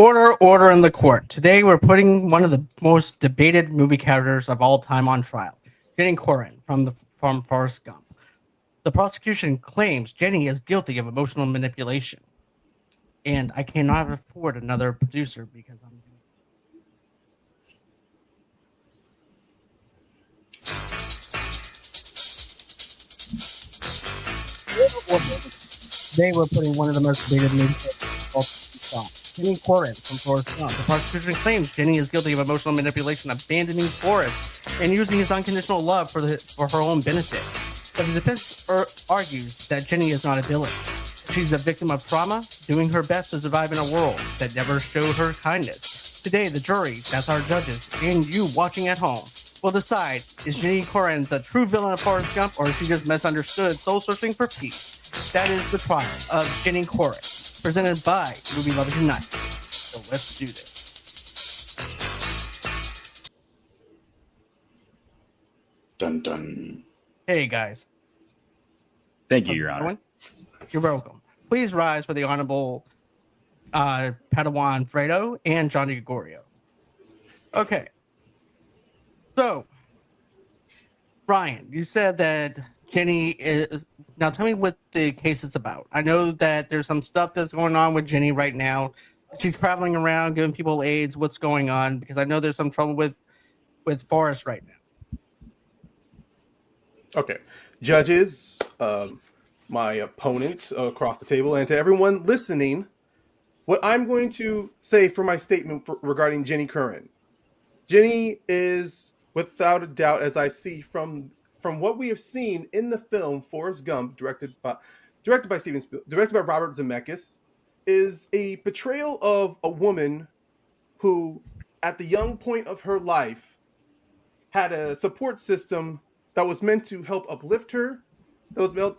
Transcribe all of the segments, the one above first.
Order in the court. Today we're putting one of the most debated movie characters of all time on trial, Jenny Curran from Forrest Gump. The prosecution claims Jenny is guilty of emotional manipulation, and I cannot afford another producer because I'm doing this. Today we're putting one of the most debated movie characters of all time. Jenny Curran from Forrest Gump. The prosecution claims Jenny is guilty of emotional manipulation, abandoning Forrest, and using his unconditional love for her own benefit. But the defense argues that Jenny is not a villain. She's a victim of trauma, doing her best to survive in a world that never showed her kindness. Today, the jury, that's our judges, and you watching at home, will decide, is Jenny Curran the true villain of Forrest Gump, or is she just misunderstood, soul-searching for peace? That is the trial of Jenny Curran, presented by movieloversunite. So let's do this. Dun dun. Hey guys. Thank you, Your Honor. You're welcome. Please rise for the Honorable Padawan Fredo and Johnny Gregorio. Okay. So, Brian, you said that Jenny is... Now tell me what the case is about. I know that there's some stuff that's going on with Jenny right now. She's traveling around giving people AIDS. What's going on? Because I know there's some trouble with Forrest right now. Okay. Judges, my opponent across the table, and to everyone listening, what I'm going to say for my statement regarding Jenny Curran. Jenny is, without a doubt, as I see from what we have seen in the film Forrest Gump, directed by Steven Spielberg, directed by Robert Zemeckis, is a portrayal of a woman who, at the young point of her life, had a support system that was meant to help uplift her, that was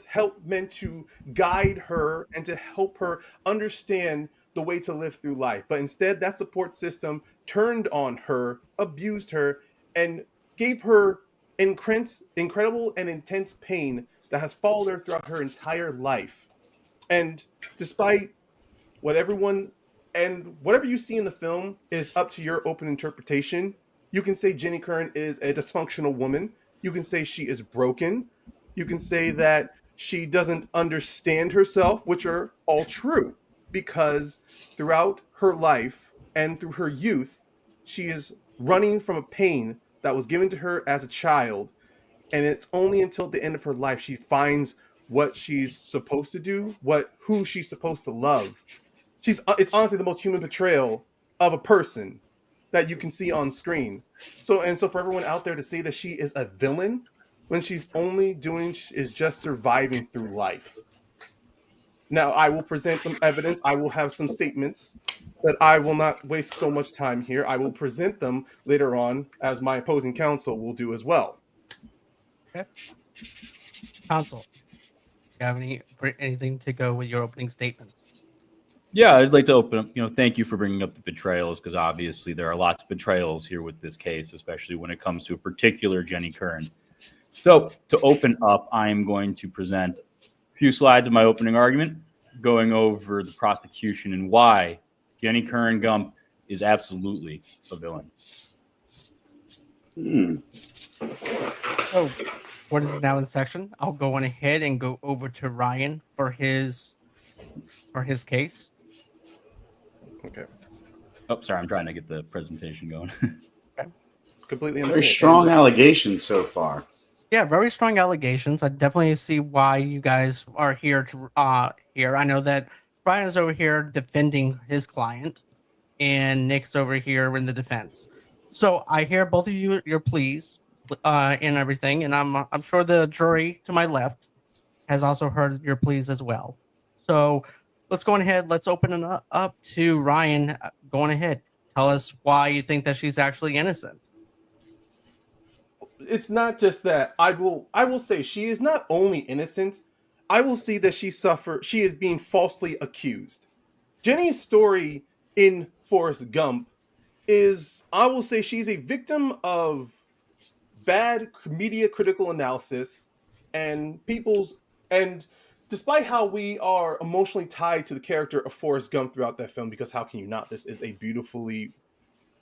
meant to guide her and to help her understand the way to live through life. But instead, that support system turned on her, abused her, and gave her incredible and intense pain that has followed her throughout her entire life. And despite whatever you see in the film is up to your open interpretation, you can say Jenny Curran is a dysfunctional woman. You can say she is broken. You can say that she doesn't understand herself, which are all true, because throughout her life and through her youth, she is running from a pain that was given to her as a child. And it's only until the end of her life she finds what she's supposed to do, who she's supposed to love. It's honestly the most human portrayal of a person that you can see on screen. So for everyone out there to say that she is a villain when she's only doing is just surviving through life. Now, I will present some evidence. I will have some statements, but I will not waste so much time here. I will present them later on, as my opposing counsel will do as well. Okay. Counsel, do you have anything to go with your opening statements? Yeah, I'd like to open up, thank you for bringing up the betrayals, because obviously there are lots of betrayals here with this case, especially when it comes to a particular Jenny Curran. So to open up, I am going to present a few slides of my opening argument, going over the prosecution and why Jenny Curran Gump is absolutely a villain. So, what is now in section? I'll go on ahead and go over to Ryan for his case. Okay. Oh, sorry, I'm trying to get the presentation going. Okay. Completely very strong allegations so far. Yeah, very strong allegations. I definitely see why you guys are here here. I know that Brian is over here defending his client, and Nick's over here in the defense. So I hear both of you your pleas and everything, and I'm sure the jury to my left has also heard your pleas as well. So let's go ahead. Let's open it up to Ryan. Going ahead, tell us why you think that she's actually innocent. It's not just that. I will say she is not only innocent. I will see that she is being falsely accused. Jenny's story in Forrest Gump is, I will say, she's a victim of bad media critical analysis and despite how we are emotionally tied to the character of Forrest Gump throughout that film, because how can you not? This is a beautifully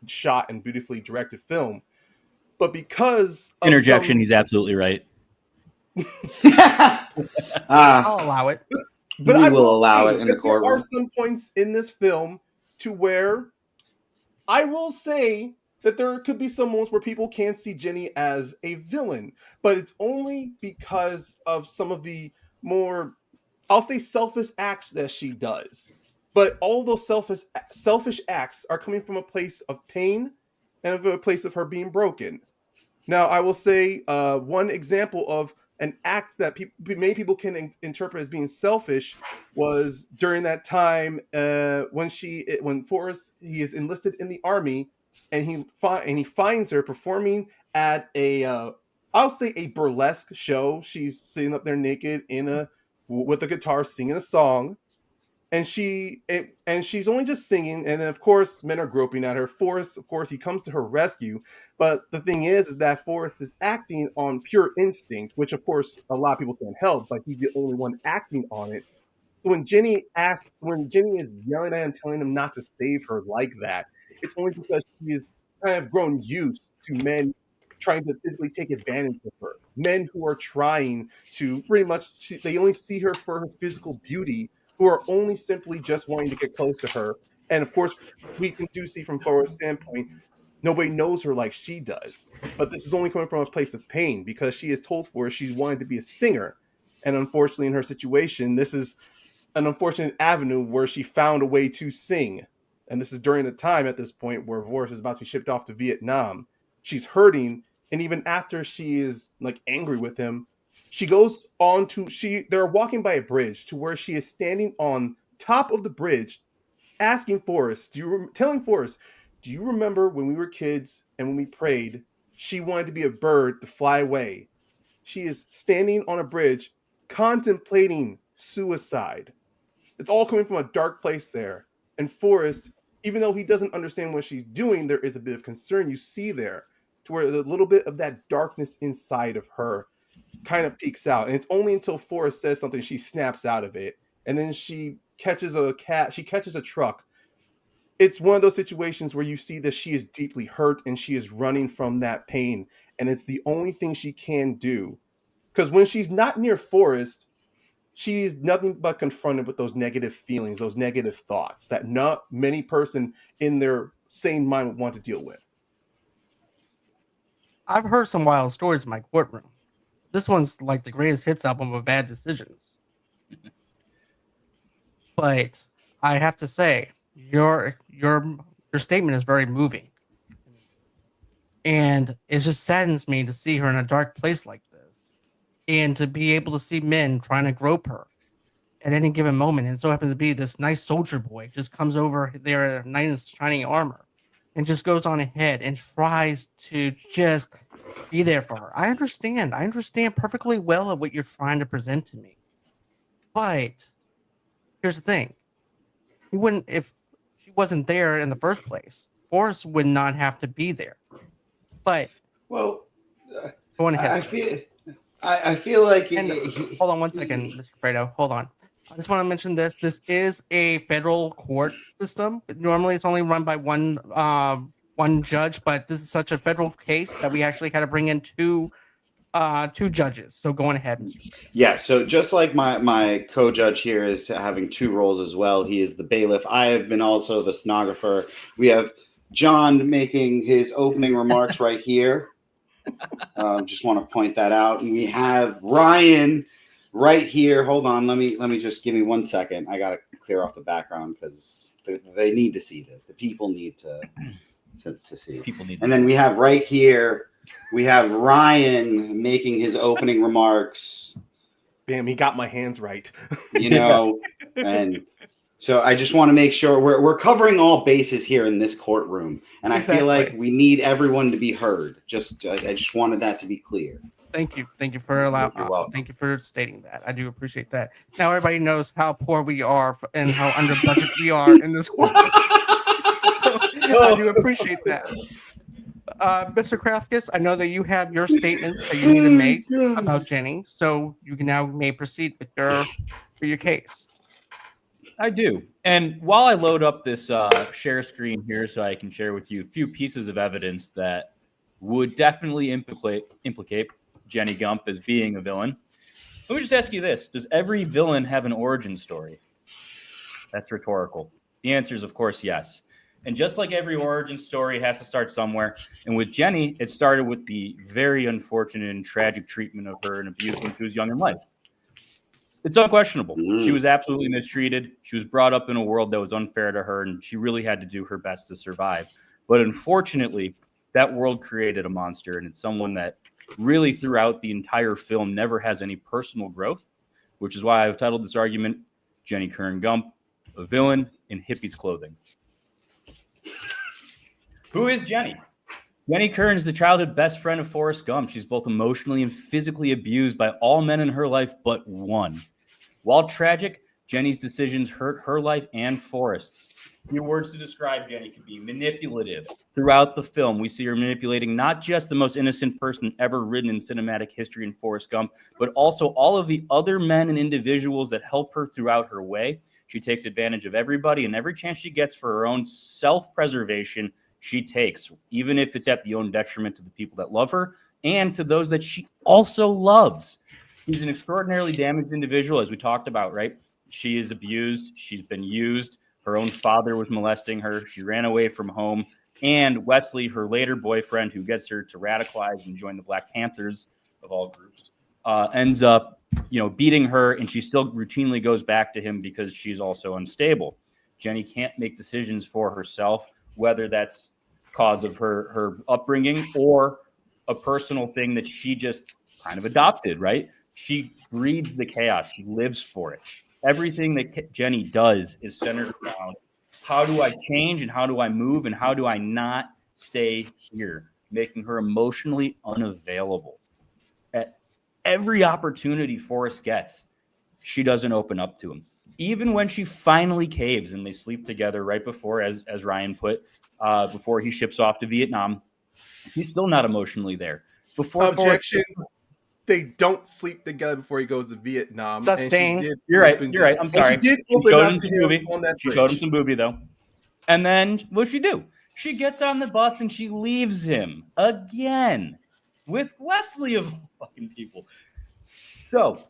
shot and beautifully directed film. But because of Interjection. some, He's absolutely right. I'll allow it. but We I will will allow say it in the that there are courtroom. some points in this film to where I will say that there could be some moments where people can see Jenny as a villain, but it's only because of some of the more, I'll say, selfish acts that she does. But all those selfish acts are coming from a place of pain and of a place of her being broken. Now, I will say one example of an act that many people can interpret as being selfish was during that time when Forrest, he is enlisted in the army, and he finds her performing at a I'll say a burlesque show. She's sitting up there naked with a guitar singing a song, and she's only just singing, and then of course men are groping at her. Forrest, of course, he comes to her rescue, but the thing is that Forrest is acting on pure instinct, which of course a lot of people can't help, but he's the only one acting on it. So when Jenny is yelling at him, telling him not to save her like that, it's only because she is kind of grown used to men trying to physically take advantage of her. Men who are trying to pretty much, they only see her for her physical beauty, who are only simply just wanting to get close to her. And of course, we can do see from Forrest's standpoint, nobody knows her like she does. But this is only coming from a place of pain because she is told for she's wanting to be a singer. And unfortunately, in her situation, this is an unfortunate avenue where she found a way to sing. And this is during a time at this point where Forrest is about to be shipped off to Vietnam. She's hurting, and even after she is like angry with him, she goes on to they're walking by a bridge to where she is standing on top of the bridge, asking Forrest, telling Forrest, do you remember when we were kids and when we prayed, she wanted to be a bird to fly away? She is standing on a bridge contemplating suicide. It's all coming from a dark place there. And Forrest, even though he doesn't understand what she's doing, there is a bit of concern you see there, to where a little bit of that darkness inside of her kind of peeks out. And it's only until Forrest says something she snaps out of it. And then she catches a truck. It's one of those situations where you see that she is deeply hurt and she is running from that pain. And it's the only thing she can do. Because when she's not near Forrest, she's nothing but confronted with those negative feelings, those negative thoughts that not many person in their sane mind would want to deal with. I've heard some wild stories in my courtroom. This one's like the greatest hits album of bad decisions. But I have to say, your statement is very moving. And it just saddens me to see her in a dark place like this. And to be able to see men trying to grope her at any given moment. And so happens to be this nice soldier boy just comes over there in knight in shining armor and just goes on ahead and tries to just be there for her. I understand perfectly well of what you're trying to present to me. But here's the thing. He wouldn't, if she wasn't there in the first place, Forrest would not have to be there. But Well, go on ahead. I feel like hold on one second, Mr. Fredo. Hold on. I just want to mention this. This is a federal court system. Normally, it's only run by one judge, but this is such a federal case that we actually had to bring in two judges. So go on ahead, Mr. Fredo. Yeah, so just like my co-judge here is having two roles as well. He is the bailiff. I have been also the stenographer. We have John making his opening remarks right here. Just want to point that out. And we have Ryan right here. Hold on. Let me just give me 1 second. I got to clear off the background because they need to see this. The people need to see. People need. And then we have right here, we have Ryan making his opening remarks. Damn, he got my hands right. And so I just want to make sure we're covering all bases here in this courtroom, and Exactly. I feel like we need everyone to be heard. I just wanted that to be clear. Thank you for thank you for stating that. I do appreciate that. Now everybody knows how poor we are and how under budget we are in this courtroom. So I do appreciate that. Mr. Krafkus, I know that you have your statements that you need to make about Jenny, so you can now may proceed with your case. I do. And while I load up this share screen here so I can share with you a few pieces of evidence that would definitely implicate Jenny Gump as being a villain, let me just ask you this. Does every villain have an origin story? That's rhetorical. The answer is, of course, yes. And just like every origin story has to start somewhere, and with Jenny, it started with the very unfortunate and tragic treatment of her and abuse when she was young in life. It's unquestionable. She was absolutely mistreated. She was brought up in a world that was unfair to her, and she really had to do her best to survive. But unfortunately, that world created a monster, and it's someone that really throughout the entire film never has any personal growth, which is why I've titled this argument, Jenny Curran Gump, a villain in hippie's clothing. Who is Jenny? Jenny Curran is the childhood best friend of Forrest Gump. She's both emotionally and physically abused by all men in her life but one. While tragic, Jenny's decisions hurt her life and Forrest's. Your words to describe Jenny could be manipulative. Throughout the film, we see her manipulating not just the most innocent person ever written in cinematic history in Forrest Gump, but also all of the other men and individuals that help her throughout her way. She takes advantage of everybody, and every chance she gets for her own self-preservation, she takes, even if it's at the own detriment to the people that love her and to those that she also loves. She's an extraordinarily damaged individual, as we talked about, right? She is abused. She's been used. Her own father was molesting her. She ran away from home. And Wesley, her later boyfriend, who gets her to radicalize and join the Black Panthers of all groups, ends up, beating her, and she still routinely goes back to him because she's also unstable. Jenny can't make decisions for herself, whether that's cause of her upbringing or a personal thing that she just kind of adopted, right? She breeds the chaos. She lives for it. Everything that Jenny does is centered around how do I change and how do I move and how do I not stay here, making her emotionally unavailable. At every opportunity Forrest gets, she doesn't open up to him. Even when she finally caves and they sleep together right before, as Ryan put, before he ships off to Vietnam, he's still not emotionally there. Before Objection. They don't sleep together before he goes to Vietnam. Sustained. You're right. I'm sorry. And she did open up to him on that She showed him some boobie, though. And then what'd she do? She gets on the bus and she leaves him again with Wesley of all fucking people. So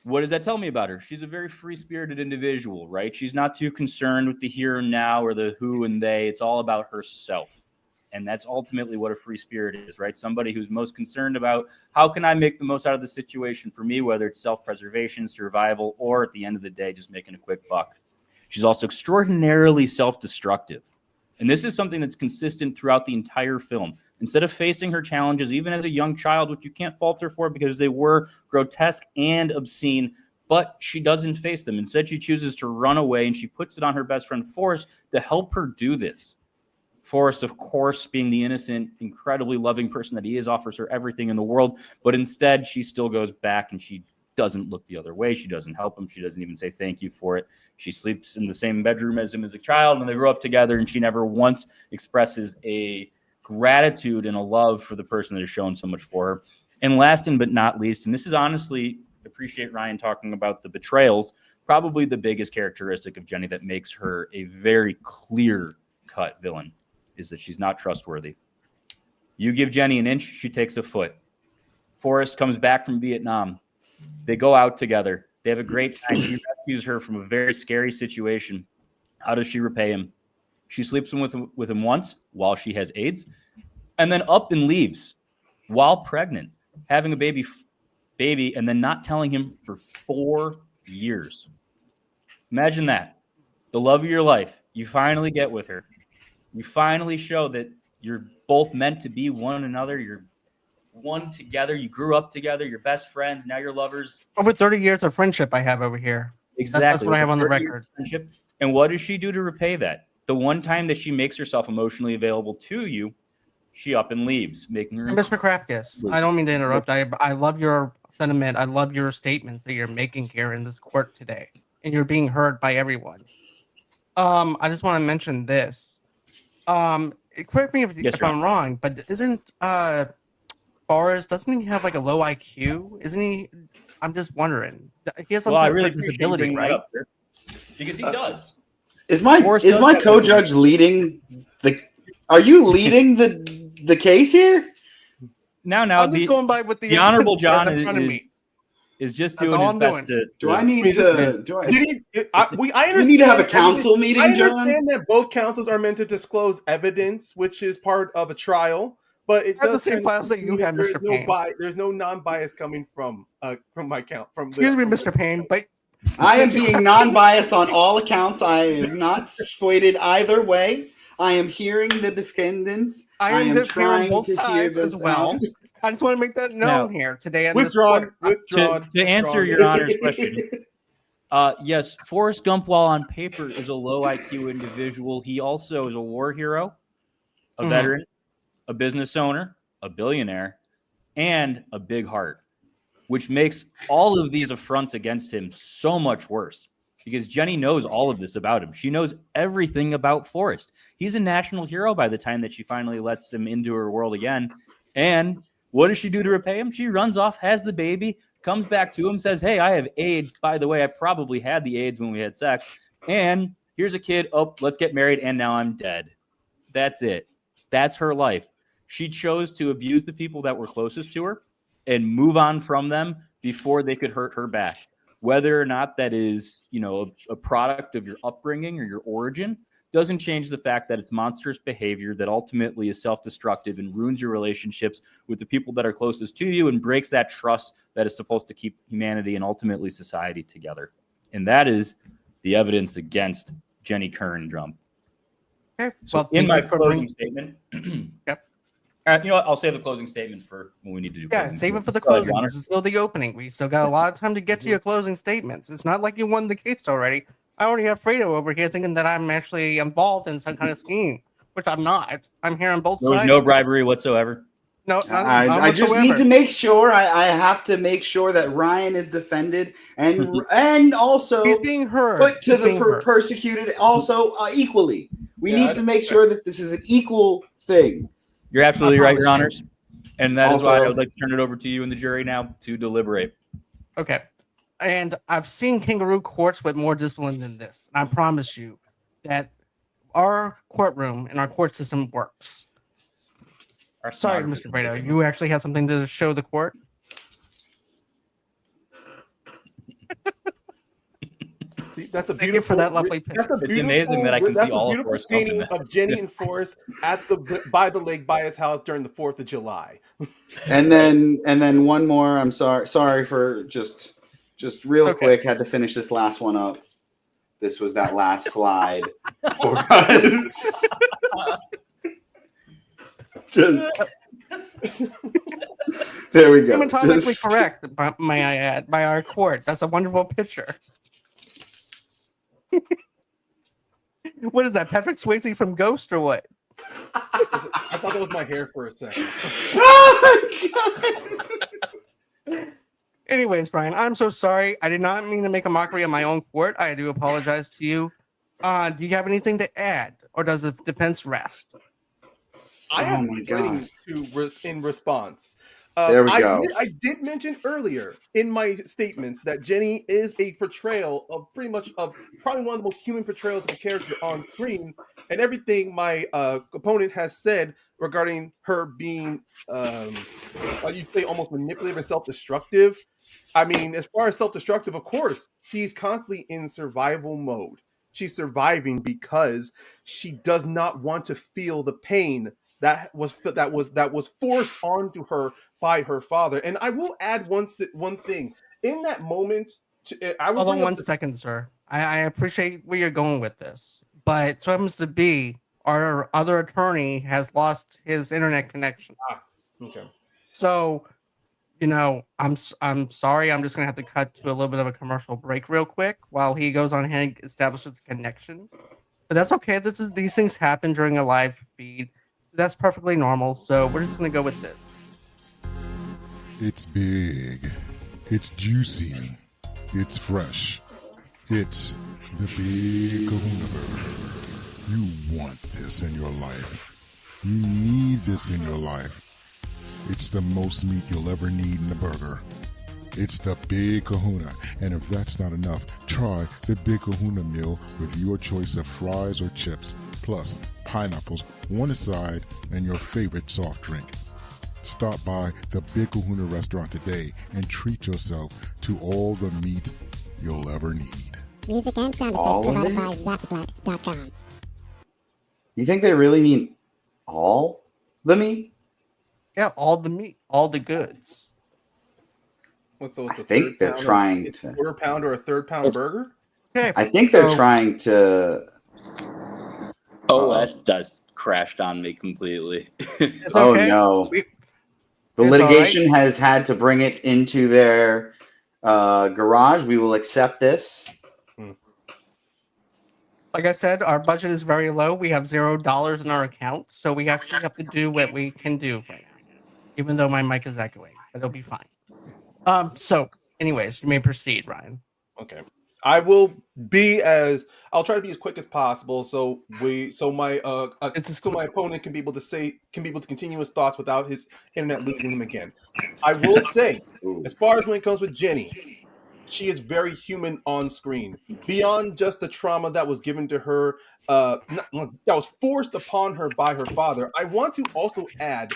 what does that tell me about her? She's a very free-spirited individual, right? She's not too concerned with the here and now or the who and they. It's all about herself. And that's ultimately what a free spirit is, right? Somebody who's most concerned about how can I make the most out of the situation for me, whether it's self-preservation, survival, or at the end of the day, just making a quick buck. She's also extraordinarily self-destructive. And this is something that's consistent throughout the entire film. Instead of facing her challenges, even as a young child, which you can't fault her for because they were grotesque and obscene, but she doesn't face them. Instead, she chooses to run away, and she puts it on her best friend, Forrest, to help her do this. Forrest, of course, being the innocent, incredibly loving person that he is, offers her everything in the world. But instead, she still goes back and she doesn't look the other way. She doesn't help him. She doesn't even say thank you for it. She sleeps in the same bedroom as him as a child, and they grow up together, and she never once expresses a gratitude and a love for the person that has shown so much for her. And last but not least, and this is honestly, appreciate Ryan talking about the betrayals, probably the biggest characteristic of Jenny that makes her a very clear-cut villain, is that she's not trustworthy. You give Jenny an inch, she takes a foot. Forrest comes back from Vietnam. They go out together. They have a great time. He rescues her from a very scary situation. How does she repay him? She sleeps with him once while she has AIDS, and then up and leaves while pregnant, having a baby, and then not telling him for 4 years. Imagine that. The love of your life. You finally get with her. You finally show that you're both meant to be one another. You're one together. You grew up together. You're best friends. Now you're lovers. Over 30 years of friendship I have over here. Exactly. That's what I have on the record. Friendship. And what does she do to repay that? The one time that she makes herself emotionally available to you, she up and leaves, making her... Mr. Krafkus, I don't mean to interrupt. I love your sentiment. I love your statements that you're making here in this court today. And you're being heard by everyone. I just want to mention this. Correct me if Yes, I'm wrong, but isn't Forrest, doesn't he have like a low IQ? Isn't he? I'm just wondering. He has some Well, I type really of appreciate you disability, bringing that right? up, sir, because he does. Is my Forrest does have co-judge leading the? Are you leading the case here? Now, I'm just going by with the Honorable evidence that's John in front of me. is just That's doing all his I'm best doing. Do I to need to? Do I? Did he? I Do we understand. need to have a council I meeting, John? understand that both councils are meant to disclose evidence, which is part of a trial. But it I have the does same kind of files that seem you have, there is Mr. no Payne. there's no non-bias coming from my count from Excuse the me, from Mr. Payne, but I am Mr. being non-biased on all accounts. I am not swayed either way. I am hearing the defendants. I am here on trying both to hear sides as this well. out. I just want to make that known here today on this withdrawn. court. to answer your Honor's question. Yes, Forrest Gump, while on paper is a low IQ individual, he also is a war hero, a Mhm. veteran, a business owner, a billionaire, and a big heart, which makes all of these affronts against him so much worse because Jenny knows all of this about him. She knows everything about Forrest. He's a national hero by the time that she finally lets him into her world again. And what does she do to repay him? She runs off, has the baby, comes back to him, says, hey, I have AIDS. By the way, I probably had the AIDS when we had sex. And here's a kid. Oh, let's get married. And now I'm dead. That's it. That's her life. She chose to abuse the people that were closest to her and move on from them before they could hurt her back. Whether or not that is, a product of your upbringing or your origin doesn't change the fact that it's monstrous behavior that ultimately is self-destructive and ruins your relationships with the people that are closest to you and breaks that trust that is supposed to keep humanity and ultimately society together. And that is the evidence against Jenny Curran Drum. Okay. So Well, in my thank you for closing statement, Yep. you know what? I'll save the closing statement for when we need to do. Yeah, closing save it for the Go ahead, closing. Your Honor. This is still the opening. We still got a lot of time to get to your closing statements. It's not like you won the case already. I already have Fredo over here thinking that I'm actually involved in some kind of scheme, which I'm not. I'm here on both There was sides. no bribery whatsoever. No, I just need to make sure. I have to make sure that Ryan is defended and also He's being heard. put to He's the being heard. persecuted also equally. We need to make sure that this is an equal thing. You're absolutely right, Your promise you. Honors. And that is Also- why I would like to turn it over to you and the jury now to deliberate. Okay. And I've seen kangaroo courts with more discipline than this. And I promise you that our courtroom and our court system works. Sorry, Mr. Fredo. You actually have something to show the court? That's a Thank you beautiful. for that lovely picture. That's a It's beautiful, amazing that I can that's see a all of beautiful Forrest Gump in painting that. of Jenny and Forrest by the lake by his house during the 4th of July. And then one more. I'm sorry for just real quick. Had to finish this last one up. This was that last slide for us. There we go. Anatomically correct, may I add, by our court. That's a wonderful picture. What is that, Patrick Swayze from Ghost or what? I thought that was my hair for a second. Oh my God. Anyways, Brian, I'm so sorry. I did not mean to make a mockery of my own court. I do apologize to you. Do you have anything to add, or does the defense rest? I have Oh my God. in response. There we go. I did mention earlier in my statements that Jenny is a portrayal of probably one of the most human portrayals of a character on screen, and everything my opponent has said regarding her being, you say, almost manipulative and self-destructive. I mean, as far as self-destructive, of course, she's constantly in survival mode. She's surviving because she does not want to feel the pain that was forced onto her by her father. And I will add one thing. In that moment, Hold on 1 second, sir. I appreciate where you're going with this, but so happens to be our other attorney has lost his internet connection. Okay. So, I'm sorry. I'm just gonna have to cut to a little bit of a commercial break real quick while he goes on ahead and establishes a connection. But that's okay. These things happen during a live feed. That's perfectly normal. So we're just gonna go with this. It's big. It's juicy. It's fresh. It's the Big Kahuna Burger. You want this in your life. You need this in your life. It's the most meat you'll ever need in a burger. It's the Big Kahuna, and if that's not enough, try the Big Kahuna meal with your choice of fries or chips, plus pineapples, one aside, and your favorite soft drink. Stop by the Big Kahuna restaurant today and treat yourself to all the meat you'll ever need. Music and sound All effects of provided it? by Zapsplat.com. You think they really mean all the meat? Yeah, all the meat, all the goods. What's I a think they're pound trying it's to. a quarter pound or a third pound burger? Okay. I think they're so- trying to. OS just crashed on me completely. It's Oh okay. no! We- The It's litigation has had to bring it into their garage. We will accept this. like I said, our budget is very low. We have $0 in our account, so we actually have to do what we can do right now. Even though my mic is echoing, but it'll be fine. So, anyways, you may proceed, Ryan. Okay. I'll try to be as quick as possible so my opponent can be able to continue his thoughts without his internet losing him again. I will say, Ooh. as far as when it comes with Jenny, she is very human on screen. Beyond just the trauma that was given to her, that was forced upon her by her father, I want to also add,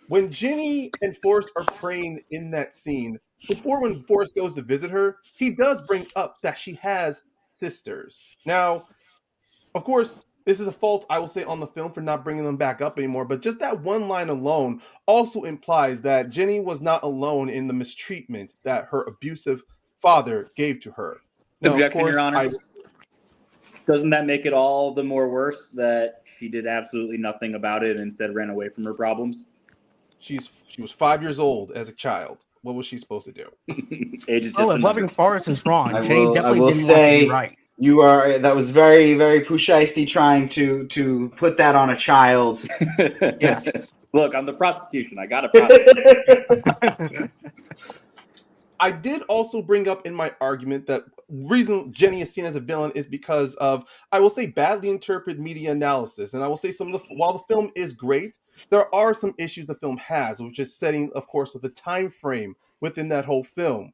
when Jenny and Forrest are praying in that scene, when Forrest goes to visit her, he does bring up that she has sisters. Now, of course, this is a fault, I will say, on the film for not bringing them back up anymore, but just that one line alone also implies that Jenny was not alone in the mistreatment that her abusive father gave to her. Now, Objection, Your Honor. Doesn't that make it all the more worse that she did absolutely nothing about it and instead ran away from her problems? She was 5 years old as a child. What was she supposed to do? Age is Oh, just if a loving number. Forrest is wrong, I Jenny will definitely didn't say want to be right. you are. That was very, very pusheisty trying to put that on a child. Yes. Look, I'm the prosecution. I got to prosecute. I did also bring up in my argument that reason Jenny is seen as a villain is because of, I will say, badly interpreted media analysis. And I will say while the film is great, there are some issues the film has, which is setting, of course, of the time frame within that whole film.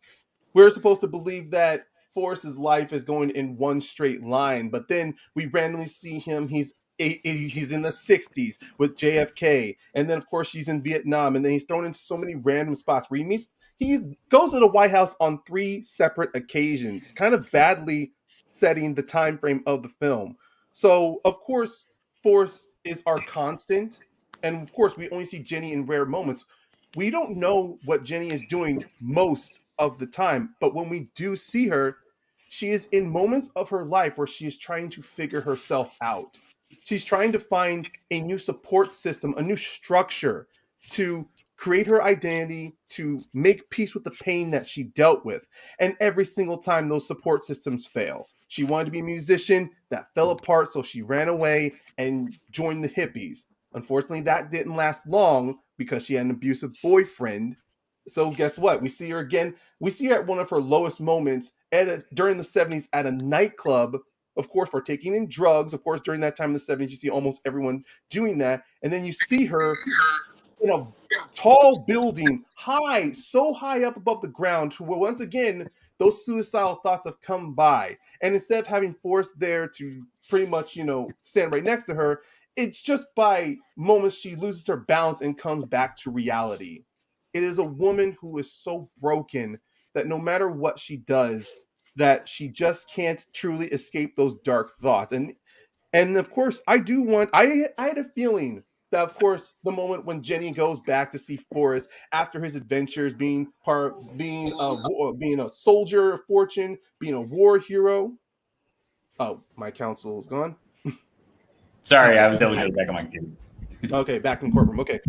We're supposed to believe that Forrest's life is going in one straight line, but then we randomly see him. He's in the 60s with JFK, and then of course he's in Vietnam, and then he's thrown into so many random spots where he goes to the White House on 3 separate occasions, kind of badly setting the time frame of the film. So of course Forrest is our constant, and of course we only see Jenny in rare moments. We don't know what Jenny is doing most of the time, but when we do see her, she is in moments of her life where she is trying to figure herself out. She's trying to find a new support system, a new structure to create her identity, to make peace with the pain that she dealt with. And every single time those support systems fail. She wanted to be a musician, that fell apart, so she ran away and joined the hippies. Unfortunately, that didn't last long because she had an abusive boyfriend. So guess what? We see her again. We see her at one of her lowest moments during the 70s at a nightclub, of course, partaking in drugs. Of course, during that time in the 70s, you see almost everyone doing that. And then you see her in a tall building, so high up above the ground, where once again, those suicidal thoughts have come by. And instead of having Forrest there to pretty much, stand right next to her, it's just by moments she loses her balance and comes back to reality. It is a woman who is so broken that no matter what she does, that she just can't truly escape those dark thoughts. And of course, I had a feeling that, of course, the moment when Jenny goes back to see Forrest after his adventures, being a soldier of fortune, being a war hero. Oh, my counsel is gone. Sorry, I was able to get back on my queue. Okay, back in the courtroom. Okay.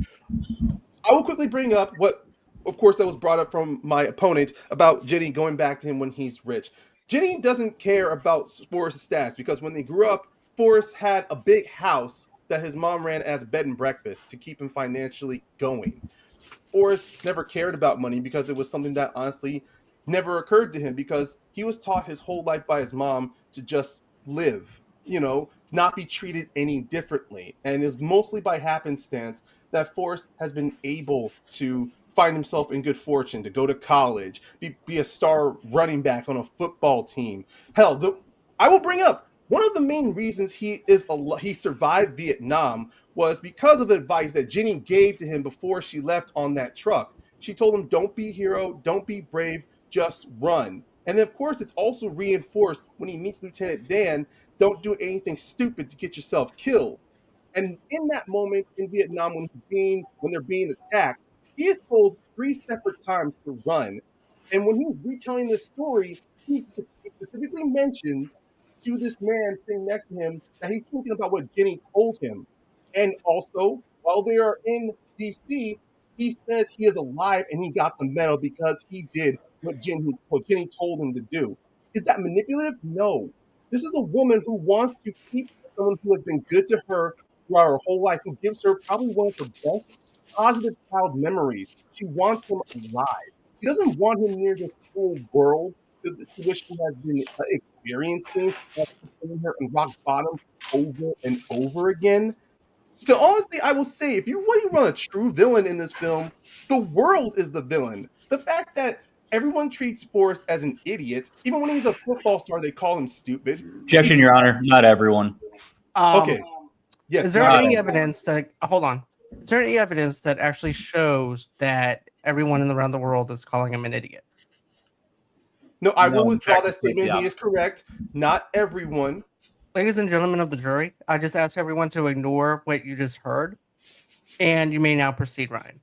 I will quickly bring up what, of course, that was brought up from my opponent about Jenny going back to him when he's rich. Jenny doesn't care about Forrest's stats because when they grew up, Forrest had a big house that his mom ran as a bed and breakfast to keep him financially going. Forrest never cared about money because it was something that honestly never occurred to him because he was taught his whole life by his mom to just live. not be treated any differently. And it's mostly by happenstance that Forrest has been able to find himself in good fortune, to go to college, be a star running back on a football team. Hell, I will bring up one of the main reasons he survived Vietnam was because of the advice that Jenny gave to him before she left on that truck. She told him, "Don't be a hero, don't be brave, just run." And then, of course, it's also reinforced when he meets Lieutenant Dan. Don't do anything stupid to get yourself killed. And in that moment in Vietnam, when they're being attacked, he is told 3 separate times to run. And when he's retelling this story, he specifically mentions to this man sitting next to him that he's thinking about what Jenny told him. And also, while they are in DC, he says he is alive and he got the medal because he did what Jenny told him to do. Is that manipulative? No. This is a woman who wants to keep someone who has been good to her throughout her whole life, who gives her probably one of her best positive child memories. She wants him alive. She doesn't want him near this whole world to which she has been experiencing, putting her in rock bottom over and over again. So honestly, I will say, if you really want a true villain in this film, the world is the villain. The fact that everyone treats Forrest as an idiot, even when he's a football star, they call him stupid. Objection, Your Honor. Not everyone. Okay. Yes. Is there not any everyone. evidence that hold on? Is there any evidence that actually shows that everyone around the world is calling him an idiot? No, I No, will withdraw that technically, statement. yeah. He is correct. Not everyone. Ladies and gentlemen of the jury, I just ask everyone to ignore what you just heard, and you may now proceed, Ryan.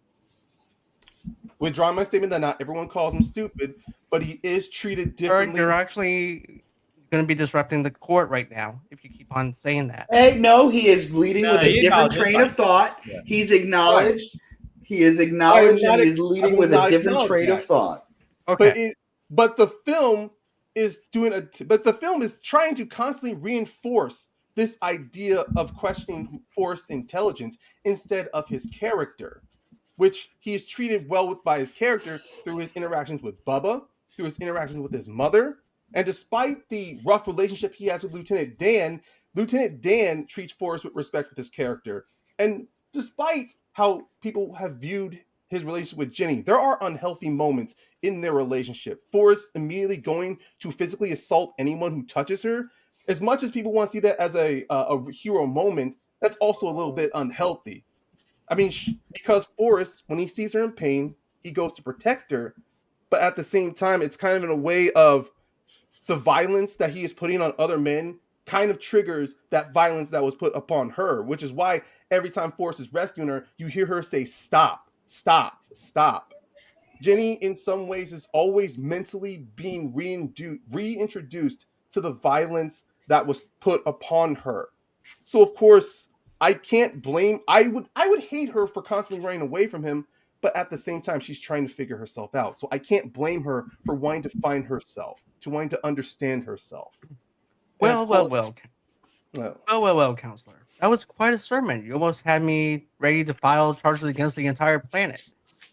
Withdraw my statement that not everyone calls him stupid, but he is treated Sir, differently. you're actually going to be disrupting the court right now if you keep on saying that. Hey, no, he is leading No, with a he different acknowledges, train of fine. thought. Yeah. He's acknowledged. He is acknowledged, and he is leading with a different train of thought. Okay. But the film is trying to constantly reinforce this idea of questioning Forrest's intelligence instead of his character, which he is treated well with by his character through his interactions with Bubba, through his interactions with his mother. And despite the rough relationship he has with Lieutenant Dan treats Forrest with respect with his character. And despite how people have viewed his relationship with Jenny, there are unhealthy moments in their relationship. Forrest immediately going to physically assault anyone who touches her. As much as people want to see that as a hero moment, that's also a little bit unhealthy. I mean, because Forrest, when he sees her in pain, he goes to protect her. But at the same time, it's kind of in a way of the violence that he is putting on other men kind of triggers that violence that was put upon her, which is why every time Forrest is rescuing her, you hear her say, "Stop, stop, stop." Jenny, in some ways, is always mentally being reintroduced to the violence that was put upon her. So, of course, I can't blame. I would hate her for constantly running away from him, but at the same time, she's trying to figure herself out. So I can't blame her for wanting to find herself, to wanting to understand herself. Well, counselor. That was quite a sermon. You almost had me ready to file charges against the entire planet.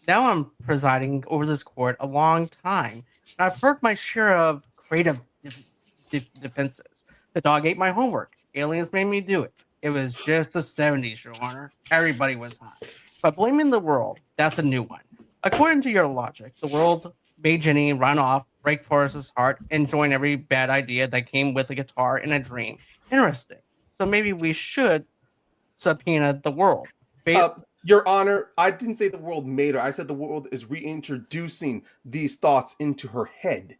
Now I'm presiding over this court a long time, and I've heard my share of creative defenses. The dog ate my homework. Aliens made me do it. It was just the 70s, Your Honor. Everybody was high. But blaming the world, that's a new one. According to your logic, the world made Jenny run off, break Forrest's heart, and join every bad idea that came with a guitar and a dream. Interesting. So maybe we should subpoena the world. Your Honor, I didn't say the world made her. I said the world is reintroducing these thoughts into her head.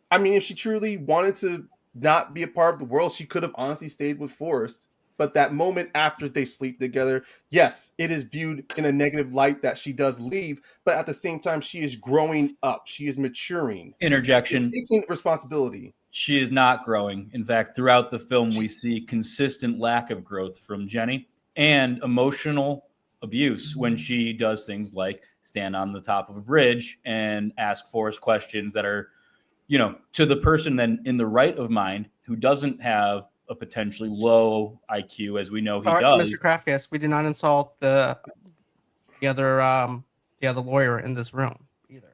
I mean, if she truly wanted to not be a part of the world, she could have honestly stayed with Forrest. But that moment after they sleep together, yes, it is viewed in a negative light that she does leave. But at the same time, she is growing up. She is maturing. Interjection. She's taking responsibility. She is not growing. In fact, throughout the film, we see consistent lack of growth from Jenny and emotional abuse when she does things like stand on the top of a bridge and ask Forrest questions that are, to the person then in the right of mind who doesn't have a potentially low IQ, as we know he does. Mr. Krafkas, we did not insult the other lawyer in this room either.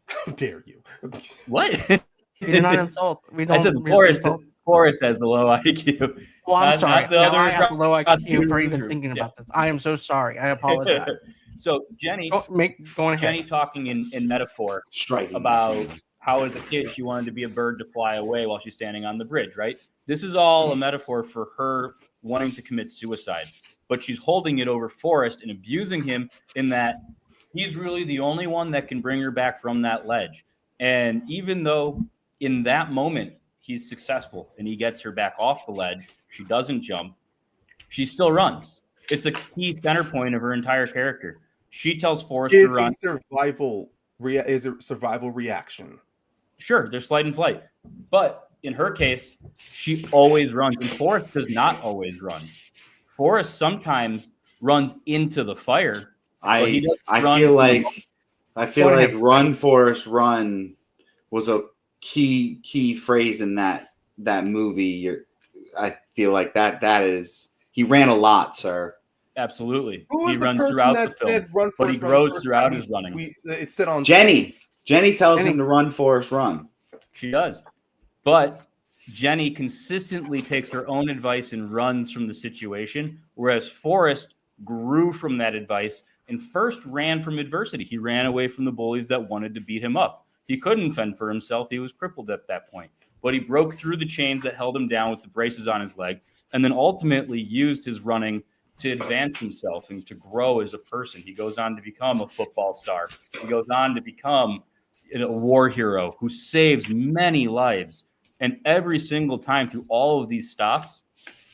How dare you? What? We did not insult. We don't. I said really Forrest. insult. Forrest has the low IQ. Well, I'm sorry. Not the Now other I have the low IQ prosecutor for in the even room. thinking Yeah. about this. I am so sorry. I apologize. So Jenny Going ahead. Jenny talking in metaphor Striking about how as a kid she wanted to be a bird to fly away while she's standing on the bridge, right? This is all a metaphor for her wanting to commit suicide, but she's holding it over Forrest and abusing him in that he's really the only one that can bring her back from that ledge. And even though in that moment he's successful and he gets her back off the ledge, she doesn't jump, she still runs. It's a key center point of her entire character. She tells Forrest to run. Is a survival reaction. Sure, there's flight and flight. But in her case, she always runs, and Forrest does not always run. Forrest sometimes runs into the fire. I feel like "Run, Forrest, Run" was a key phrase in that movie. I feel like that is he ran a lot, sir. Absolutely, Who he was the runs person throughout that the film, said, "Run, but he Forrest, run, grows Forrest"? throughout his running. It said on Jenny tells him to run, Forrest, run. She does, but Jenny consistently takes her own advice and runs from the situation, whereas Forrest grew from that advice and first ran from adversity. He ran away from the bullies that wanted to beat him up. He couldn't fend for himself. He was crippled at that point, but he broke through the chains that held him down with the braces on his leg, and then ultimately used his running to advance himself and to grow as a person. He goes on to become a football star. He goes on to become a war hero who saves many lives. And every single time through all of these stops,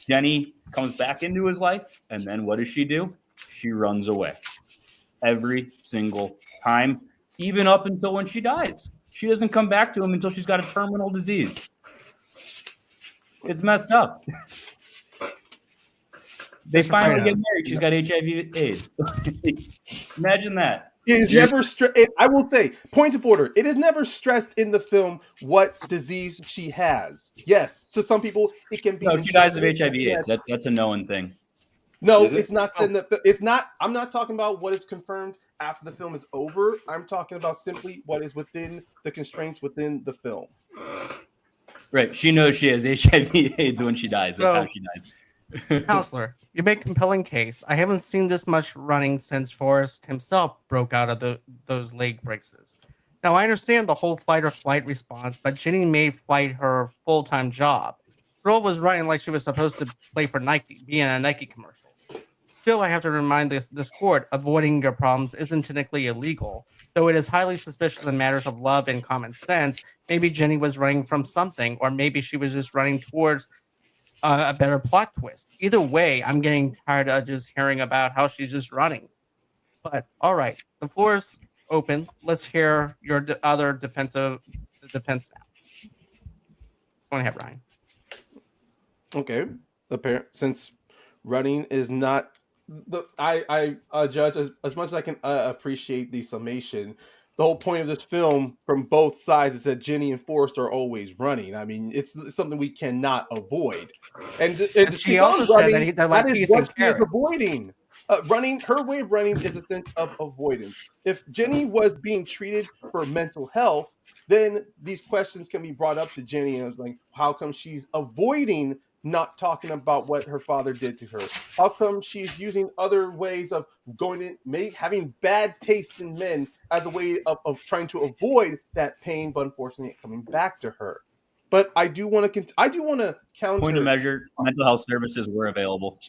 Jenny comes back into his life. And then what does she do? She runs away every single time, even up until when she dies. She doesn't come back to him until she's got a terminal disease. It's messed up. They finally get married. She's got HIV/AIDS. Imagine that. It is never I will say, point of order. It is never stressed in the film what disease she has. Yes, to some people it can be. No, she dies of HIV/AIDS. That's a known thing. No, it's not said that. It's not. I'm not talking about what is confirmed after the film is over. I'm talking about simply what is within the constraints within the film. Right. She knows she has HIV/AIDS when she dies. That's how she dies. Counselor, you make a compelling case. I haven't seen this much running since Forrest himself broke out of those leg braces. Now, I understand the whole fight or flight response, but Jenny made flight her full-time job. Girl was running like she was supposed to play for Nike, be in a Nike commercial. Still, I have to remind this court, avoiding your problems isn't technically illegal, though it is highly suspicious in matters of love and common sense. Maybe Jenny was running from something, or maybe she was just running towards a better plot twist. Either way, I'm getting tired of just hearing about how she's just running. But all right, the floor is open. Let's hear your other defense now. Go ahead, Ryan. Okay, since running is not I judge as much as I can appreciate the summation. The whole point of this film, from both sides, is that Jenny and Forrest are always running. I mean, it's something we cannot avoid. And she also said that they're like that is what she is avoiding. Running, her way of running is a sense of avoidance. If Jenny was being treated for mental health, then these questions can be brought up to Jenny, and it's like, how come she's avoiding not talking about what her father did to her? How come she's using other ways of having bad taste in men as a way of trying to avoid that pain, but unfortunately coming back to her? But I do want to counter. Point of measure: mental health services were available.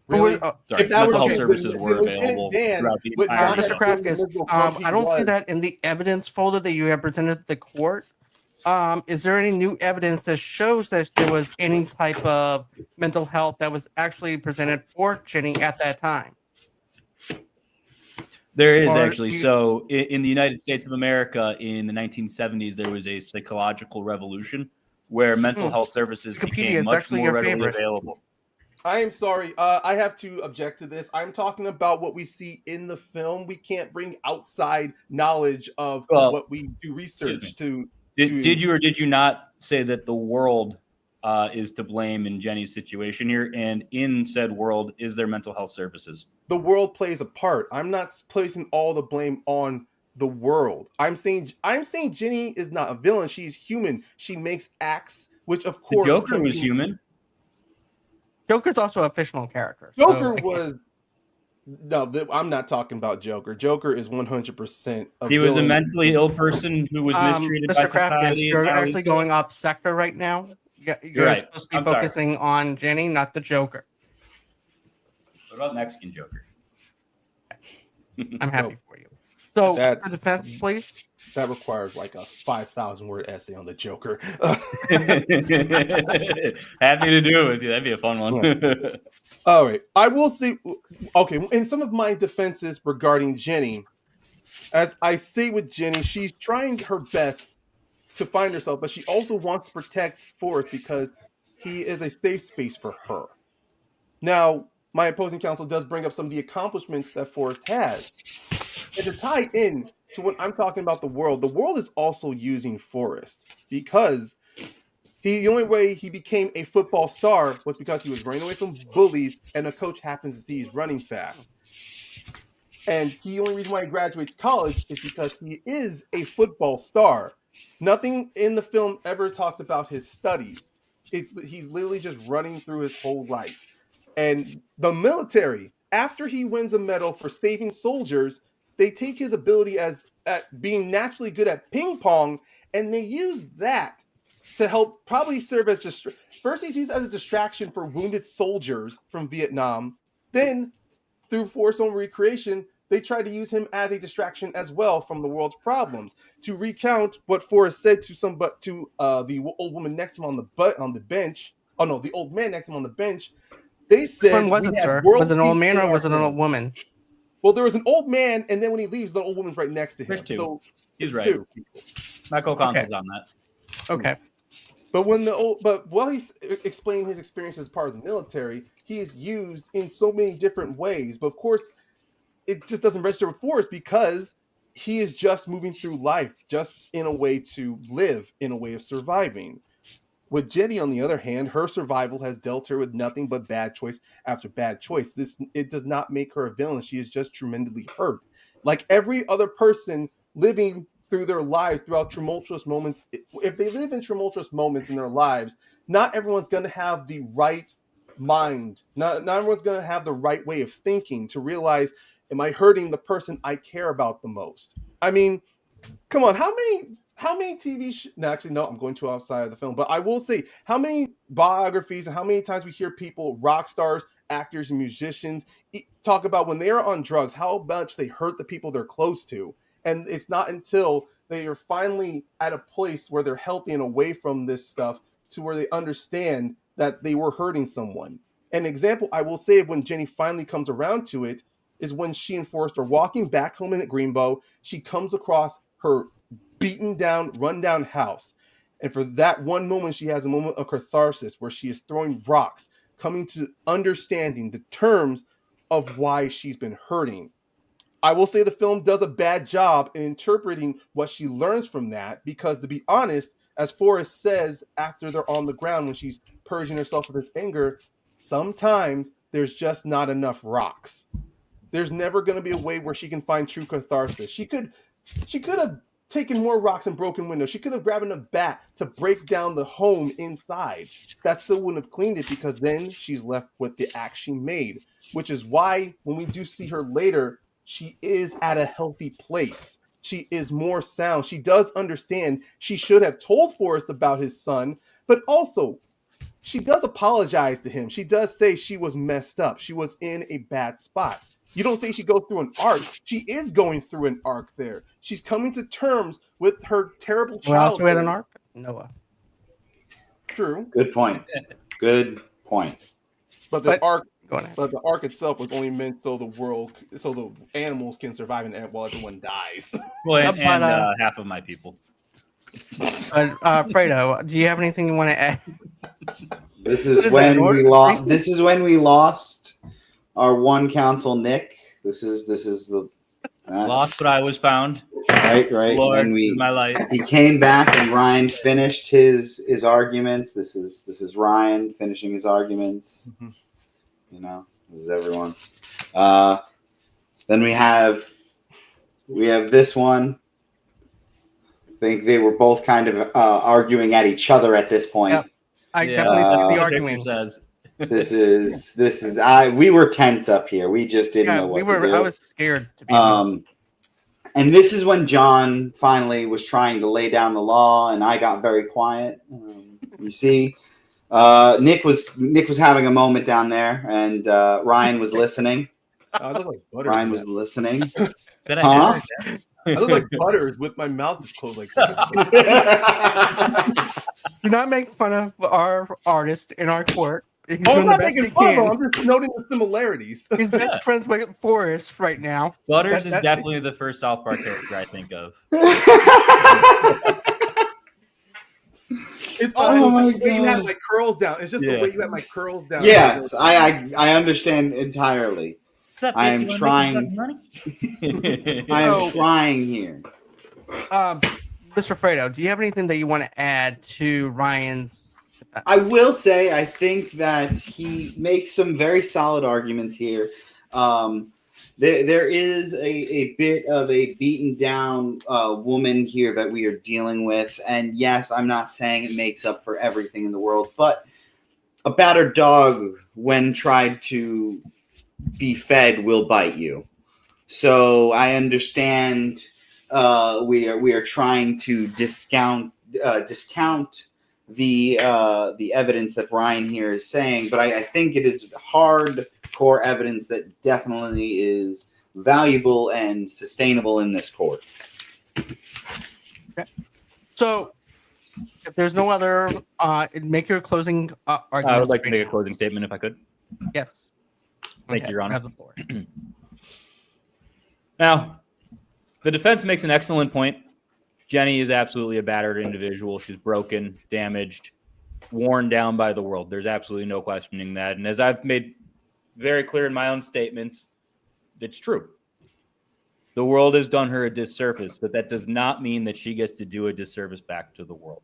Really? Sorry, mental health services were available throughout the entire Mr. Krafkus, I don't see that in the evidence folder that you have presented to the court. Is there any new evidence that shows that there was any type of mental health that was actually presented for Jenny at that time? There is actually. So in the United States of America in the 1970s, there was a psychological revolution where mental health services became much more readily available. I am sorry. I have to object to this. I'm talking about what we see in the film. We can't bring outside knowledge of what we do research to. Did you or did you not say that the world is to blame in Jenny's situation here? And in said world, is there mental health services? The world plays a part. I'm not placing all the blame on the world. I'm saying Jenny is not a villain. She's human. She makes acts, which of The course Joker was human. Joker's also a fictional character. Joker so I can't- was no. I'm not talking about Joker. Joker is 100% a He was a villain. mentally ill person who was mistreated by Mr. Crafkus, society. you're and now actually he's- going off sector right now. You're right. supposed to be I'm sorry. focusing on Jenny, not the Joker. What about Mexican Joker? I'm happy Nope. for you. So, That- for defense, please. That requires like a 5,000 word essay on the Joker. Happy to do it with you. That'd be a fun one. All right. I will see. Okay. In some of my defenses regarding Jenny, as I say with Jenny, she's trying her best to find herself, but she also wants to protect Forrest because he is a safe space for her. Now, my opposing counsel does bring up some of the accomplishments that Forrest has. And to tie in to when I'm talking about the world is also using Forrest because the only way he became a football star was because he was running away from bullies, and a coach happens to see he's running fast. And the only reason why he graduates college is because he is a football star. Nothing in the film ever talks about his studies. He's literally just running through his whole life. And the military, after he wins a medal for saving soldiers, they take his ability at being naturally good at ping pong, and they use that to help probably serve as first he's used as a distraction for wounded soldiers from Vietnam. Then, through forced own recreation, they try to use him as a distraction as well from the world's problems. To recount what Forrest said to the old woman next to him on the bench. Oh no, the old man next to him on the bench. They said, Which one was it, sir? Was it an old man or was it an old woman? Well, there was an old man, and then when he leaves, the old woman's right next to him. There's two. So He's right. two. My co-counsel's on that. Okay. But while he's explaining his experience as part of the military, he is used in so many different ways. But of course, it just doesn't register with Forrest because he is just moving through life, just in a way to live, in a way of surviving. With Jenny, on the other hand, her survival has dealt her with nothing but bad choice after bad choice. It does not make her a villain. She is just tremendously hurt. Like every other person living through their lives throughout tumultuous moments, if they live in tumultuous moments in their lives, not everyone's going to have the right mind. Not everyone's going to have the right way of thinking to realize, am I hurting the person I care about the most? I mean, come on, how many TV no, actually, no, I'm going too outside of the film, but I will say, how many biographies and how many times we hear people, rock stars, actors, and musicians talk about when they are on drugs, how much they hurt the people they're close to. And it's not until they are finally at a place where they're healthy and away from this stuff to where they understand that they were hurting someone. An example I will say of when Jenny finally comes around to it is when she and Forrest are walking back home in Greenbow. She comes across her beaten down, run down house. And for that one moment, she has a moment of catharsis where she is throwing rocks, coming to understanding the terms of why she's been hurting. I will say the film does a bad job in interpreting what she learns from that, because to be honest, as Forrest says after they're on the ground when she's purging herself of this anger, sometimes there's just not enough rocks. There's never going to be a way where she can find true catharsis. She could have taken more rocks and broken windows. She could have grabbed a bat to break down the home inside. That still wouldn't have cleaned it, because then she's left with the axe she made, which is why when we do see her later, she is at a healthy place. She is more sound. She does understand she should have told Forrest about his son, but also she does apologize to him. She does say she was messed up. She was in a bad spot. You don't say she goes through an arc. She is going through an arc there. She's coming to terms with her terrible childhood. Who else who had an arc? Noah. True. Good point. Good point. But the arc Go ahead. But the arc itself was only meant so the animals can survive while everyone dies. Well, But, and half of my people. Fredo, do you have anything you want to add? This What is is when that, we Lord? lost. This is when we lost our one counsel, Nick. This is the Lost, but I was found. right. Lord And is my light. he came back, and Ryan finished his arguments. This is Ryan finishing his arguments. Mm-hmm. You know, this is everyone. Then we have We have this one. I think they were both kind of arguing at each other at this point. Yep. I definitely see that's the what argument. picture says. This is we were tense up here. We just didn't know what to do. I was scared to be honest. And this is when John finally was trying to lay down the law, and I got very quiet. You see, Nick was having a moment down there, and Ryan was listening. I look like Butters. Ryan was listening. Said Huh? I look like Butters with my mouth just closed like that. Do not make fun of our artist in our court. He's I'm doing the not best making he fun of can. him. I'm just noting the similarities. He's best friends with Forrest right now. Butters is definitely the first South Park character I think of. It's Oh my the way you have God. my curls down. It's just the way you have my curls down. Yes, I understand entirely. What's up, I bitch? am You wanna trying- make some fucking money? I am trying here. Mr. Fredo, do you have anything that you want to add to Ryan's? I will say I think that he makes some very solid arguments here. There is a bit of a beaten down woman here that we are dealing with, and yes, I'm not saying it makes up for everything in the world, but a battered dog, when tried to be fed, will bite you. So I understand we are trying to discount the evidence that Brian here is saying, but I think it is hardcore evidence that definitely is valuable and sustainable in this court. Okay. So, if there's no other, make your closing argument. I would like to make a closing statement if I could. Yes. Thank you, Your Honor. Have the floor. Now, the defense makes an excellent point. Jenny is absolutely a battered individual. She's broken, damaged, worn down by the world. There's absolutely no questioning that. And as I've made very clear in my own statements, it's true. The world has done her a disservice, but that does not mean that she gets to do a disservice back to the world.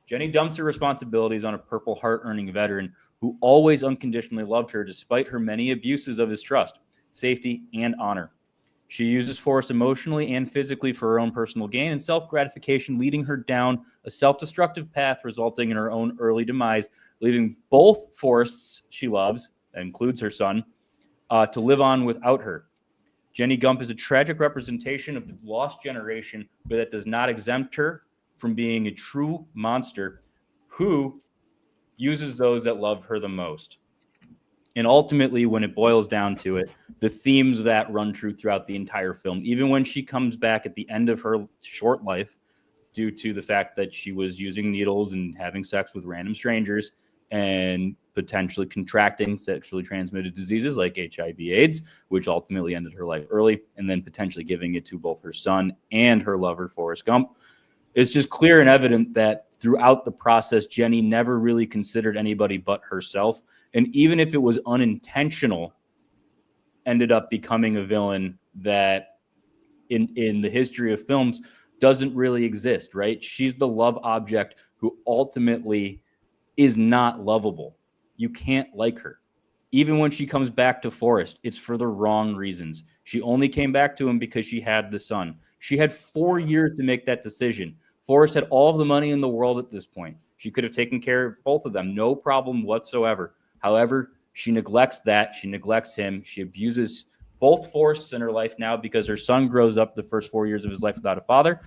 Jenny dumps her responsibilities on a Purple Heart-earning veteran who always unconditionally loved her despite her many abuses of his trust, safety, and honor. She uses Forrest emotionally and physically for her own personal gain and self-gratification, leading her down a self-destructive path, resulting in her own early demise, leaving both Forrests she loves, that includes her son, to live on without her. Jenny Gump is a tragic representation of the lost generation, but that does not exempt her from being a true monster who uses those that love her the most. And ultimately, when it boils down to it, the themes that run true throughout the entire film, even when she comes back at the end of her short life, due to the fact that she was using needles and having sex with random strangers and potentially contracting sexually transmitted diseases like HIV/AIDS, which ultimately ended her life early, and then potentially giving it to both her son and her lover, Forrest Gump. It's just clear and evident that throughout the process, Jenny never really considered anybody but herself. And even if it was unintentional, ended up becoming a villain that in the history of films doesn't really exist, right? She's the love object who ultimately is not lovable. You can't like her. Even when she comes back to Forrest, it's for the wrong reasons. She only came back to him because she had the son. She had 4 years to make that decision. Forrest had all of the money in the world at this point. She could have taken care of both of them, no problem whatsoever. However, she neglects that. She neglects him. She abuses both Forrests in her life now because her son grows up the first 4 years of his life without a father.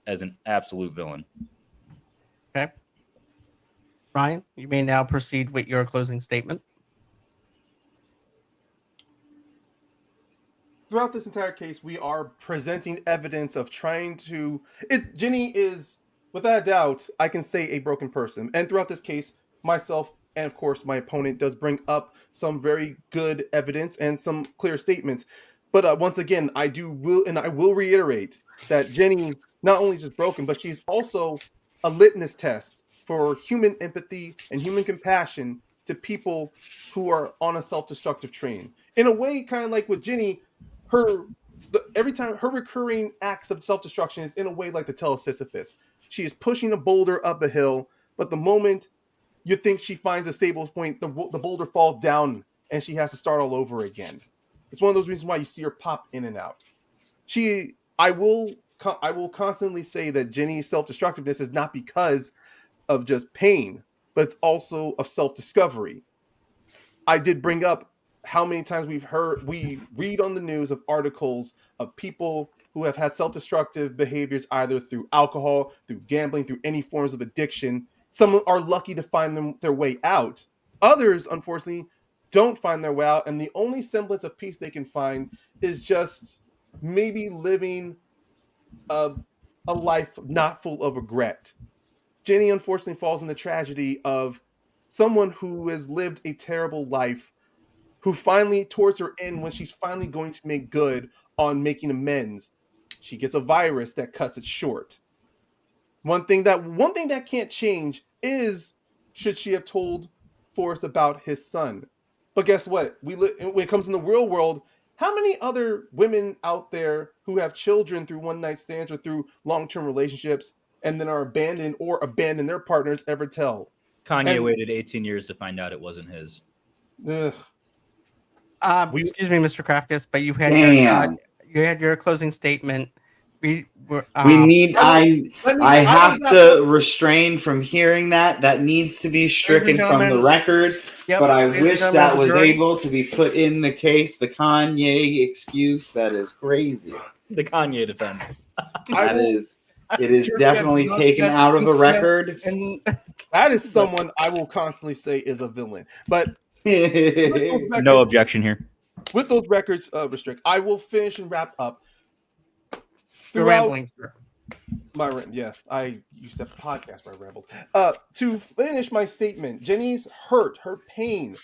As an absolute villain. Okay. Ryan, you may now proceed with your closing statement. Throughout this entire case, we are presenting evidence of trying to... Jenny is, without a doubt, I can say a broken person. And throughout this case, myself and, of course, my opponent does bring up some very good evidence and some clear statements. But once again, I will reiterate that Jenny not only just broken, but she's also a litmus test for human empathy and human compassion to people who are on a self-destructive train. In a way, kind of like with Jenny, every time her recurring acts of self-destruction is in a way like the tale of Sisyphus. She is pushing a boulder up a hill, but the moment you think she finds a stable point, the boulder falls down and she has to start all over again. It's one of those reasons why you see her pop in and out. I will constantly say that Jenny's self-destructiveness is not because of just pain, but it's also of self-discovery. I did bring up how many times we read on the news of articles of people who have had self-destructive behaviors either through alcohol, through gambling, through any forms of addiction. Some are lucky to find their way out. Others, unfortunately, don't find their way out, and the only semblance of peace they can find is just maybe living a life not full of regret. Jenny unfortunately falls in the tragedy of someone who has lived a terrible life, who finally, towards her end, when she's finally going to make good on making amends, she gets a virus that cuts it short. One thing that can't change is should she have told Forrest about his son. But guess what? When it comes in the real world, how many other women out there who have children through one night stands or through long-term relationships and then are abandoned or abandon their partners ever tell? Kanye waited 18 years to find out it wasn't his. Ugh. Excuse me, Mr. Krafkus, but you had your closing statement. I have to refrain from hearing that. That needs to be stricken from the record. Yep, but I wish that was able to be put in the case. The Kanye excuse, that is crazy. The Kanye defense. It is definitely taken out of the record. That is someone I will constantly say is a villain. But no objection here. With those records restrict, I will finish and wrap up. You're rambling, sir. I used to have a podcast where I rambled. To finish my statement, Jenny's hurt, her pain,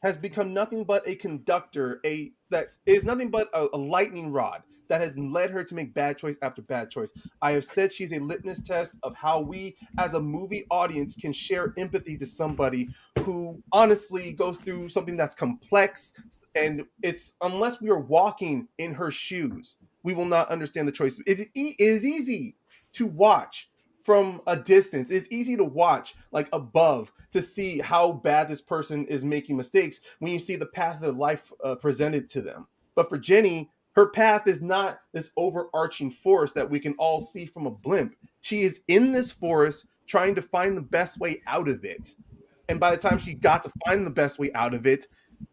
has become nothing but a conductor, that is nothing but a lightning rod that has led her to make bad choice after bad choice. I have said she's a litmus test of how we, as a movie audience, can share empathy to somebody who honestly goes through something that's complex, and it's unless we are walking in her shoes, we will not understand the choices. It is easy to watch from a distance. It's easy to watch like above to see how bad this person is making mistakes when you see the path of their life presented to them. But for Jenny, her path is not this overarching forest that we can all see from a blimp. She is in this forest trying to find the best way out of it. And by the time she got to find the best way out of it,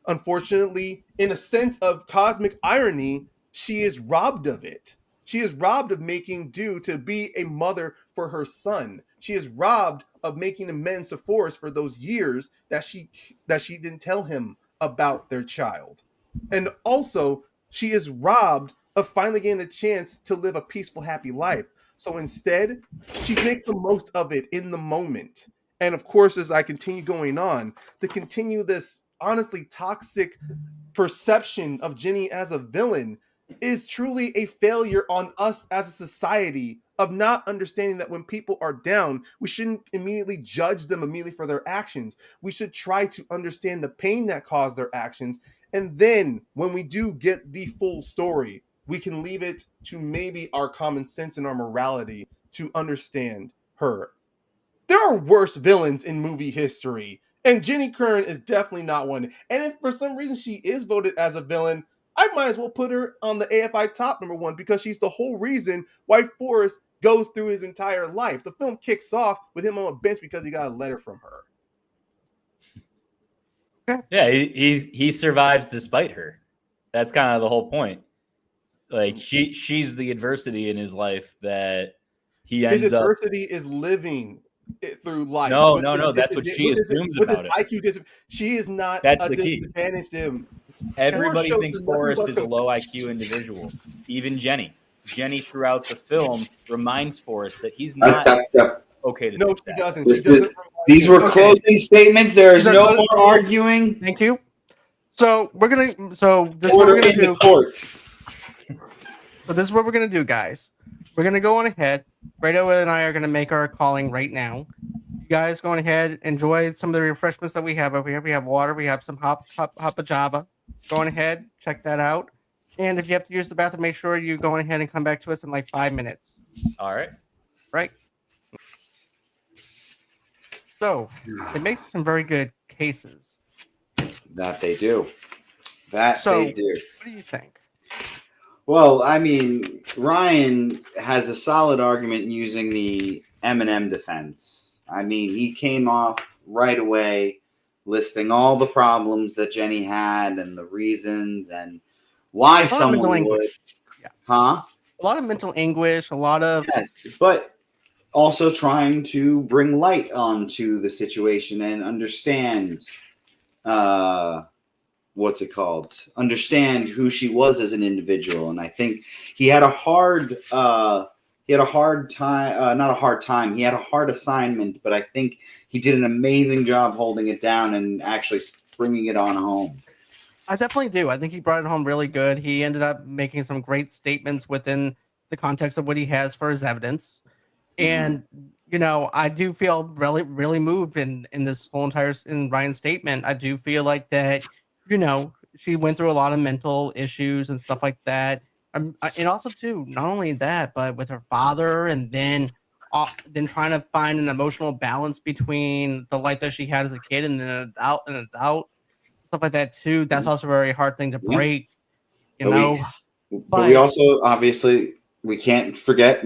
unfortunately, in a sense of cosmic irony, she is robbed of it. She is robbed of making due to be a mother for her son. She is robbed of making amends to Forrest for those years that she didn't tell him about their child. And also, she is robbed of finally getting a chance to live a peaceful, happy life. So instead, she makes the most of it in the moment. And of course, as I continue going on, to continue this honestly toxic perception of Jenny as a villain is truly a failure on us as a society of not understanding that when people are down, we shouldn't immediately judge them immediately for their actions. We should try to understand the pain that caused their actions. And then when we do get the full story, we can leave it to maybe our common sense and our morality to understand her. There are worse villains in movie history, and Jenny Curran is definitely not one. And if for some reason she is voted as a villain, I might as well put her on the AFI top #1 because she's the whole reason why Forrest goes through his entire life. The film kicks off with him on a bench because he got a letter from her. Yeah, he survives despite her. That's kind of the whole point. Like she's the adversity in his life that he ends his up. His adversity is living it through life. No. That's what she assumes about it. IQ she is not. That's the key. Disadvantaged him. Everybody thinks Forrest is a low IQ individual. Even Jenny. Jenny throughout the film reminds Forrest that he's not okay to no, think she that. doesn't. These were closing statements. There is no more arguing. Thank you. So we're gonna. So this is what we're gonna do. So this is what we're gonna do, guys. We're gonna go on ahead. Fredo and I are gonna make our calling right now. You guys go on ahead, enjoy some of the refreshments that we have over here. We have water. We have some hapa java. Go on ahead, check that out. And if you have to use the bathroom, make sure you go on ahead and come back to us in like 5 minutes. All right. Right. So it makes some very good cases. That they do. That So they do. what do you think? Well, I mean, Ryan has a solid argument using the Eminem defense. I mean, he came off right away listing all the problems that Jenny had and the reasons and why A lot of mental someone would. anguish. Yeah. Huh? A lot of mental anguish, a lot of Yes, but also trying to bring light onto the situation and understand what's it called? Understand who she was as an individual. And I think he had a hard time, not a hard time. He had a hard assignment, but I think he did an amazing job holding it down and actually bringing it on home. I definitely do. I think he brought it home really good. He ended up making some great statements within the context of what he has for his evidence. And I do feel really, really moved in this whole entire in Ryan's statement. I do feel like that, she went through a lot of mental issues and stuff like that. And also too, not only that, but with her father, and then trying to find an emotional balance between the life that she had as a kid and then an adult, stuff like that too. That's also a very hard thing to Yeah. break, But we also obviously we can't forget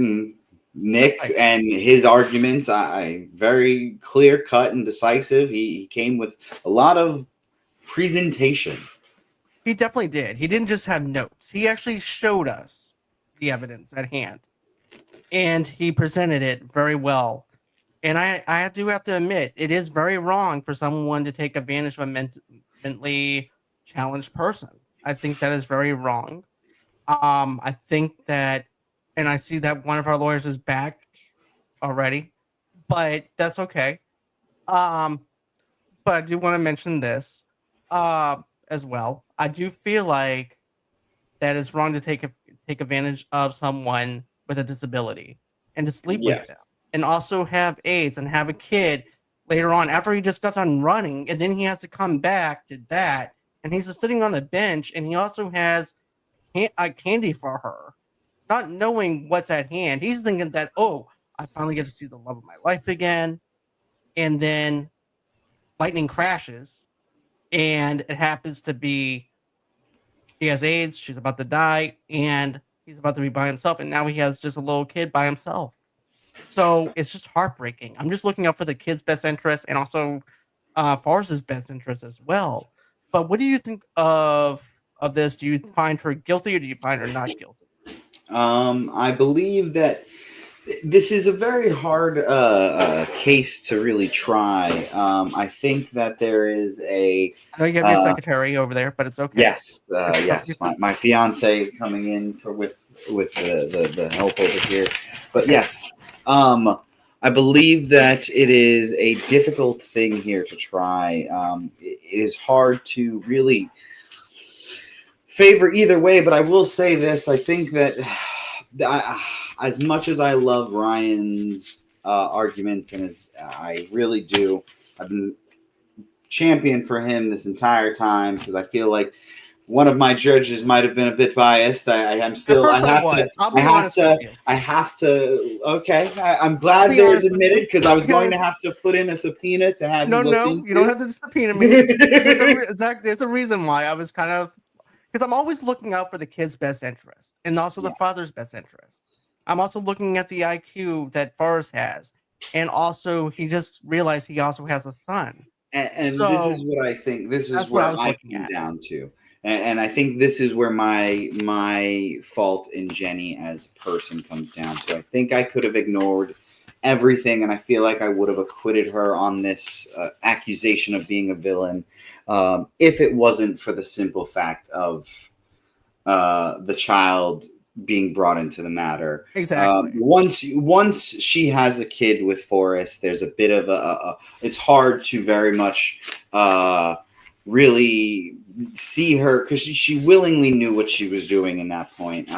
Nick and his arguments. I very clear cut and decisive. He came with a lot of presentation. He definitely did. He didn't just have notes. He actually showed us the evidence at hand, and he presented it very well. And I do have to admit, it is very wrong for someone to take advantage of a mentally challenged person. I think that is very wrong. I think that, and I see that one of our lawyers is back already, but that's okay. But I do want to mention this as well. I do feel like that it's wrong to take advantage of someone with a disability and to sleep with them, and also have AIDS and have a kid later on after he just got done running, and then he has to come back to that, and he's just sitting on the bench, and he also has candy for her, not knowing what's at hand. He's thinking that, oh, I finally get to see the love of my life again, and then lightning crashes, and it happens to be he has AIDS, she's about to die, and he's about to be by himself, and now he has just a little kid by himself. So it's just heartbreaking. I'm just looking out for the kid's best interest and also Forrest's best interest as well. But what do you think of this? Do you find her guilty or do you find her not guilty? I believe that this is a very hard case to really try. I think that there is I know you have your secretary over there, but it's okay. Yes, yes. My fiance coming in with the help over here. But yes, I believe that it is a difficult thing here to try. It is hard to really favor either way, but I will say this. I think that as much as I love Ryan's argument, and as I really do, I've been champion for him this entire time because I feel like one of my judges might have been a bit biased. I'm still. I have to. Okay, I'm glad there's admitted because I was going to have to put in a subpoena to have. No, you don't have to subpoena me. It's a reason why I was kind of, because I'm always looking out for the kid's best interest and also the father's best interest. I'm also looking at the IQ that Forrest has, and also he just realized he also has a son. And so, this is what I think. This is what I was looking at. Down to. And I think this is where my fault in Jenny as a person comes down to. I think I could have ignored everything, and I feel like I would have acquitted her on this accusation of being a villain if it wasn't for the simple fact of the child being brought into the matter. Exactly. Once she has a kid with Forrest, there's a bit of it's hard to very much really see her because she willingly knew what she was doing in that point.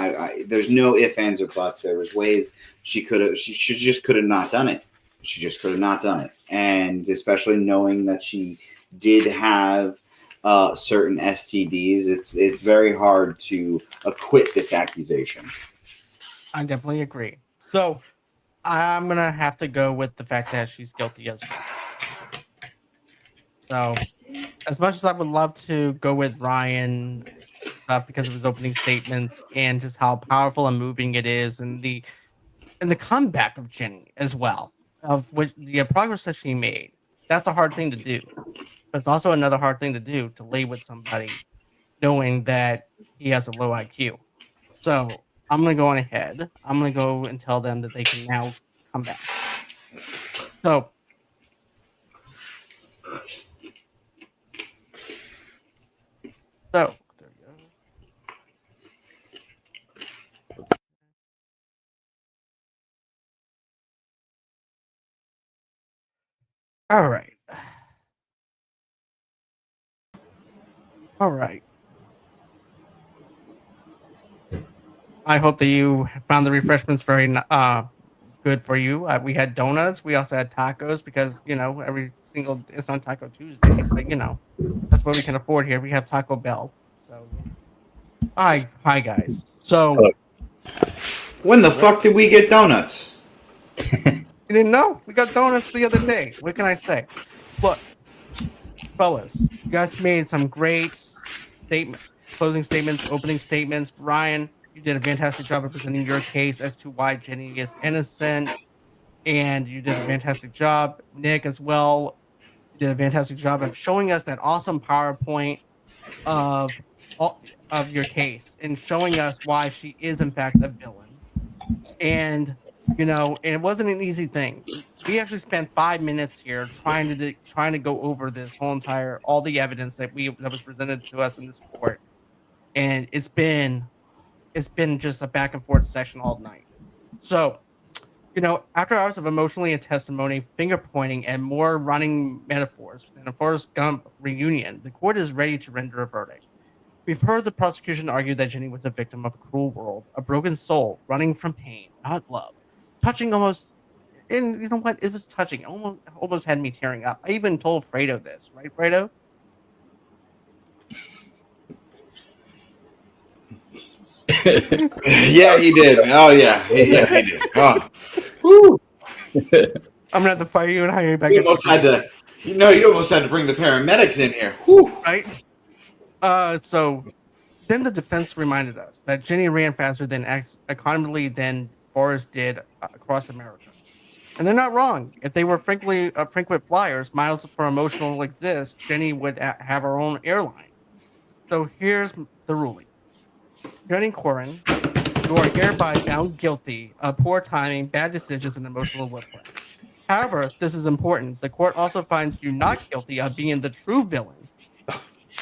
There's no ifs, ands, or buts. There was ways she just could have not done it. She just could have not done it. And especially knowing that she did have certain STDs, it's very hard to acquit this accusation. I definitely agree. So I'm gonna have to go with the fact that she's guilty as well. So, as much as I would love to go with Ryan because of his opening statements and just how powerful and moving it is, and the comeback of Jenny as well, of which the progress that she made, that's the hard thing to do. But it's also another hard thing to do, to lay with somebody knowing that he has a low IQ. So I'm going to go on ahead. I'm going to go and tell them that they can now come back. So there we go. All right. All right. I hope that you found the refreshments very good for you. We had donuts. We also had tacos because, every single it's not Taco Tuesday, but that's what we can afford here. We have Taco Bell. So, hi guys. So, When the fuck did we get donuts? you didn't know? We got donuts the other day. What can I say? Look, fellas, you guys made some great closing statements, opening statements. Ryan, you did a fantastic job of presenting your case as to why Jenny is innocent, and you did a fantastic job. Nick, as well, you did a fantastic job of showing us that awesome PowerPoint of your case and showing us why she is in fact a villain. And and it wasn't an easy thing. We actually spent 5 minutes here trying to go over all the evidence that was presented to us in this court, and it's been just a back and forth session all night. So, after hours of emotionally and testimony, finger pointing, and more running metaphors than a Forrest Gump reunion, the court is ready to render a verdict. We've heard the prosecution argue that Jenny was a victim of a cruel world, a broken soul, running from pain, not love. Touching almost, and you know what? It was touching. It almost had me tearing up. I even told Fredo this, right, Fredo? Yeah, he did. Oh, yeah. He did. Oh. Woo. I'm gonna have to fire you and hire you back. You almost had to bring the paramedics in here. Whew. Right? So then the defense reminded us that Jenny ran faster economically than Forrest did across America. And they're not wrong. If they were frequent flyers, miles for emotional exist, Jenny would have her own airline. So here's the ruling. Jenny Curran, you are hereby found guilty of poor timing, bad decisions, and emotional whiplash. However, this is important. The court also finds you not guilty of being the true villain.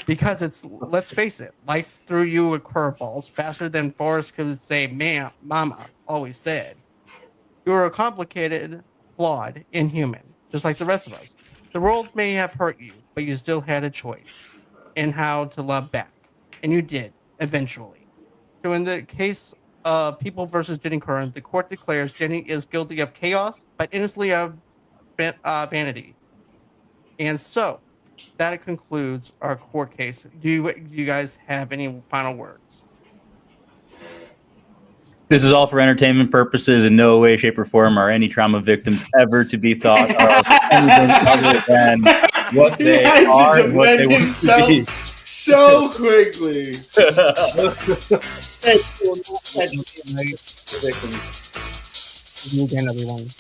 Because let's face it, life threw you a curveballs faster than Forrest could say, mama always said. You're a complicated, flawed, inhuman, just like the rest of us. The world may have hurt you, but you still had a choice in how to love back. And you did, eventually. So in the case of People versus Jenny Curran, the court declares Jenny is guilty of chaos, but innocently of vanity. And so, that concludes our court case. Do you guys have any final words? This is all for entertainment purposes. In no way, shape, or form are any trauma victims ever to be thought of anything other than what they are and what they want to be. So quickly. Again, everyone.